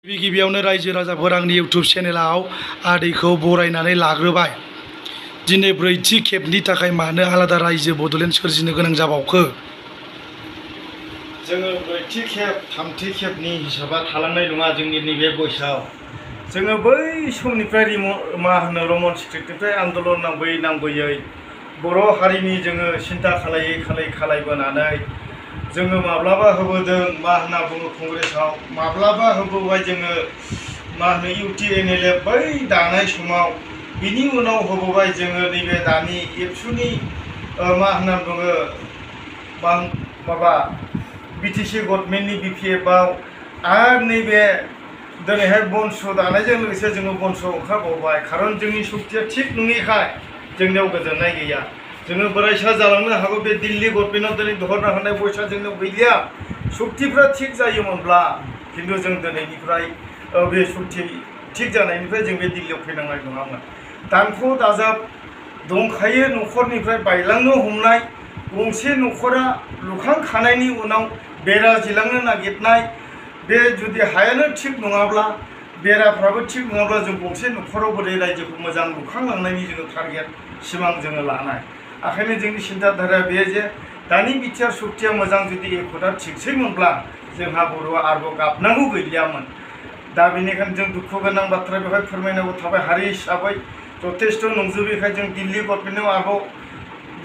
गिबियावनो रायजो राजाफोर आंनि इउटुब चेनेलाव आदैखौ बरायनानै लाग्रोबाय। दिनै ब्रैथि खेबनि थाखाय मानो आलादा रायजो बड'लेण्ड सोरजिनो गोनां जाबावखो? जोङो ब्रैथि खेब थामथि खेबनि हिसाबा थालांनाय नङा जोंनि नैबे बैसोआव। जोङो बै समनिफ्राय रमन स्ट्रिटनिफ्राय आन्दलन नांबोयै बर' हारिनि जोङो सिन्था खालायबोनानै जोङो माब्लाबा होबोदों मा होनना बुङो कंग्रेसआव, माब्लाबा होबोबाय जोङो मा होनो UTNLF बै दानाय समाव, बिनि उनाव होबोबाय जोङो नैबे दानि एबसुनि मा होनना बुङो माबा BTC गभर्नमेन्टनि BPFआव आरो नैबे दिनैहाय बन्स दानायजों लोगोसे जोङो बन्स ओंखारबावबाय। खारन जोंनि सक्तिया थिग नङैखाय जोंनियाव गोजोननाय गैया। जोङो बोरायसा जालांनो हागौ, बे दिल्ली गभर्नमेन्टआव दिनै दहरना होनाय बयसा जोंनाव गैलिया। सक्तिफ्रा थिग जायोमोनब्ला खिन्थु जों दिनैनिफ्राय बे सक्ति थिग जानायनिफ्राय जों बे दिल्लीयाव फैनांनाय नङामोन। दानख' दाजाब दंखायो न'खरनिफ्राय बायलांनो हमनाय, गंसे न'खरा लुखांखानायनि उनाव बेरा जिलांनो नागिरनाय, बे जुदि हायानो थिग नङाब्ला, बेराफ्राबो थिग नङाब्ला जों गंसे न'खराव बोरै रायजोखौ मोजां लुखांलांनायनि जोङो टारगेट सिमां जोङो लानाय। ओंखायनो जोंनि सिन्थाधाराया बे जे दानि बिटिआर सक्तिया मोजां जुदि एकदा थिगसैमोनब्ला जोंहा बर'आ आरोबाव गाबनांगौ गैलियामोन। दा बेनिखायनो जों दुखु गोनां बाथ्रा बेवहाय फोरमायनांगौ थाबाय। हारि हिसाबै जथेस्थ' नंजोबैखाय जों दिल्ली गभर्नमेन्टआव आरोबाव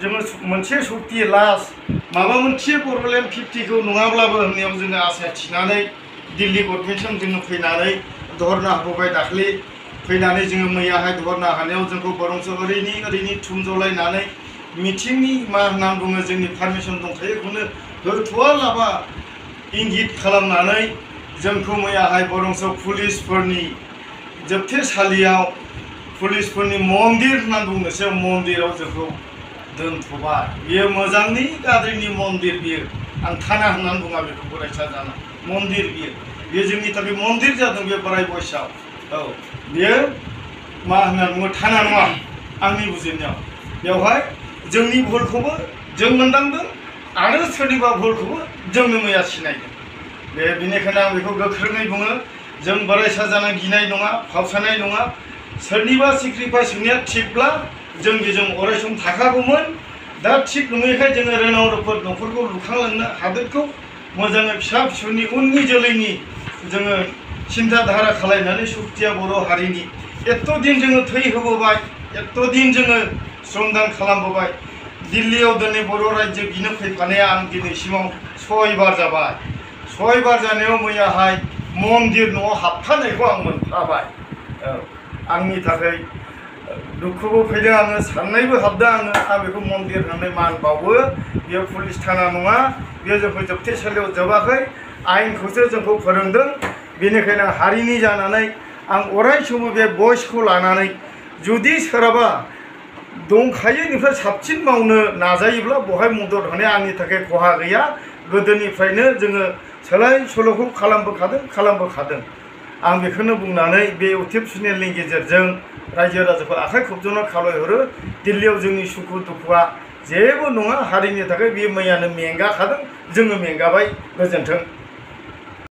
जोङो मोनसे सक्ति लास्ट माबा मोनसे बड'लेण्ड 50खौ नङाब्लाबो होननायाव जोङो आसा थिनानै दिल्ली गभर्नमेन्टजों जोङो फैनानै दहरना होबोबाय। दाख्लि फैनानै जोङो मैयाहाय दहरना होनायाव जोंखौ बरंसो ओरैनि थुमजलायनानै मिथिंनि मा होनना बुङो जोंनि पारमिसन दंखायोखौनो होथ'वालाबा इंगित खालामनानै जोंखौ मैयाहाय बरंसो पुलिसफोरनि जोबथेसालियाव, पुलिसफोरनि मन्दिर होनना बुंनोसै, मन्दिराव जोंखौ दोनथ'बाय। बियो मोजांनि गाज्रिनि मन्दिर, बियो आं थाना होननानै बुङा बेखौ, बोरायसा जाना मन्दिर बियो जोंनि थाखाय मन्दिर जादों बे बोराय बयसआव। औ, बियो मा होनना बुङो थाना नङा आंनि बुजिनायाव। बेवहाय जोंनि भुलखौबो जों मोनदांदों आरो सोरनिबा भुलखौबो जोंनो मैया सिनायदों। बेनिखायनो आं बेखौ गोख्रोङै बुङो, जों बोरायसा जाना गिनाय नङा, फावसानाय नङा। सोरनिबा सेक्रिफाइस होनाया थिगब्ला जों बेजों अरायसम थाखागौमोन। दा थिग नङैखाय जोङो रेनाव रोफोद न'खरखौ लुखांलांनो, हादोरखौ मोजाङै फिसा फिसौनि उननि जोलैनि जोङो सिन्थाधारा खालायनानै सक्तिया बर' हारिनि एथ' दिन जोङो थै होबोबाय, एथ' दिन जोङो श्रमदान खालामबोबाय। दिल्लीयाव दिनै बर' रायजो बिनो फैफानाया आं दिनैसिमाव 6 बार जाबाय। 6 बार जानायाव मैयाहाय मन्दिर न'आव हाबफानायखौ आं मोनफाबाय। औ, आंनि थाखाय दुखुबो फैदों, आङो साननायबो हाबदों। आं बेखौ मन्दिर होननानै मान बावो। बेयो पुलिस थाना नङा, बेयो जोंखौ जोबथेसालियाव जोबाखै, आयेनखौसो जोंखौ फोरोंदों। बेनिखायनो हारिनि जानानै आं अराय समाव बे भइसखौ लानानै जुदि सोरहाबा दंखायोनिफ्राय साबसिन मावनो नाजायोब्ला बहाय मदद होनाया आंनि थाखाय खहा गैया। गोदोनिफ्रायनो जोङो सोलाय सोल'खौ खालामबोखादों। आं बेखौनो बुंनानै बे इउटुब चेनेलनि गेजेरजों रायजो राजाखौ आखाइ खबजोंनो खावलायहरो, दिल्लीयाव जोंनि सुखु दुखुआ जेबो नङा। हारिनि थाखाय बेयो मैयानो मेंगाखादों, जोङो मेंगाबाय। गोजोन्थों।